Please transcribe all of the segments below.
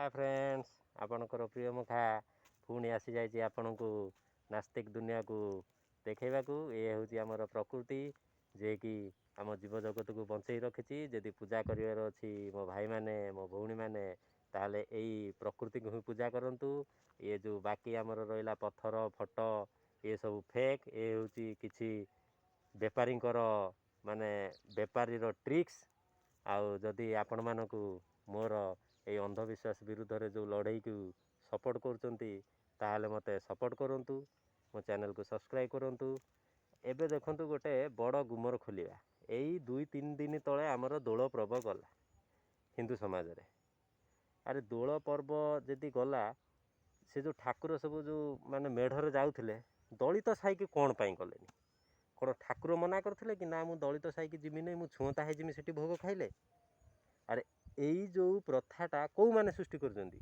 Hi friends आपणकर प्रिय मुखा पुणी आसी जाइए आपण को नास्तिक दुनिया को देखा ये हूँ आमर प्रकृति जे कि आम जीव जगत को बंचई रखी जदि पूजा करार अच्छी मो भाई मैंने मो भौणी मैंने ताले यही प्रकृति को ही पूजा करंतु। ये जो बाकी आमर रहा पत्थर फटो ये सब फेक ये हूँ किसी बेपारी माने बेपारी ट्रिक्स आउ जदि आपण मानकु मोर ये अंधविश्वास विरुद्ध रे जो लड़ाई को सपोर्ट कर मत सपोर्ट करूँ मो चैनल को सब्सक्राइब करूँ। एबे देखंतु गोटे बड़ गुमर खोलिया यही 2-3 दिन तले आमर दोल पर्व गला हिंदू समाज रे। अरे दोल पर्व जदि गला से जो ठाकुर सब जो माने मेढ़र जाउथिले दलित साई की कौन पाई गलेनी कौन ठाकुर मना करथिले कि ना मु दलित साई की जिमि नहीं मु छुंता है जिमि सेठी भोग खाइले। अरे यही जो प्रथाटा कौ माने सृष्टि करछंती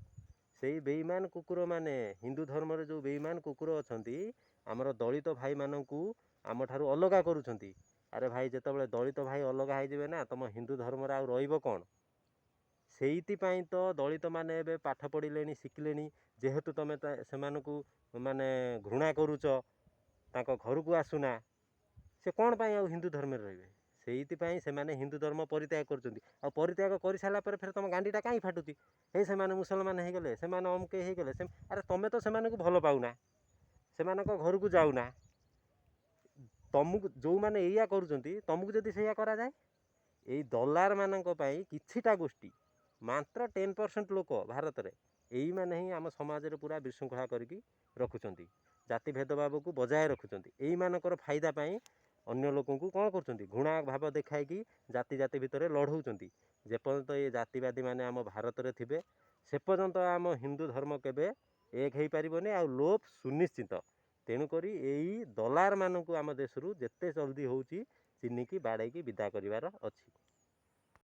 सेई बेईमान कुकुर माने हिंदू धर्म रे जो बेईमान कुकुर अछंती आमर दलित भाई मानकू आम ठारू अलगा करूछंती। अरे भाई जेतेबेले दलित भाई अलगा हो जिवे ना तुम हिंदू धर्म रे आ रहिबो कोन। सेइथिपाई तो दलित माने एबे पाठ पढ़िलेनी शिखिलेनी जेहेतु तुम सेमानकू माने घृणा करूच तांको घर को आसुना से कौन पाई आ हिंदू धर्म रे रहिबे। सेइथिपाई सेमाने हिंदू धर्म परित्याग करछंती आ परित्याग कर साला पर फिर तुम गांडीटा काई फाटुची हे सेमाने मुसलमान हो गले सेमाने अमके हो गले अरे तुम तो सेमानकू भल पाउना सेमानक घर को जाऊना तुमको जो माने एया करूछंती तुमको जदि सेया करा जाए यही दलार मानक पई किछिटा गोष्ठी मात्र 10% लोक भारत रे यही माने ही आम समाज रे पूरा विशृंखला करके रखुचंती जाति भेदभाव को बजाय रखुचंती। यही मानकर फायदा पाई अन्य लोकों को कौन करछंती घृणा भाव देखाई कि जाति जाति भितर लड़ौचंती। जेपर्यंत ये जातिवादी माने आम भारत रे थिबे से पर्यंत आम हिंदू धर्म केबे एक हो पारिबनी आ लोप सुनिश्चित। तेणुक यही दलार मानक आम देश जेते जल्दी होउची चिन्हिकी बाड़ेकी विदा करिवार अछि।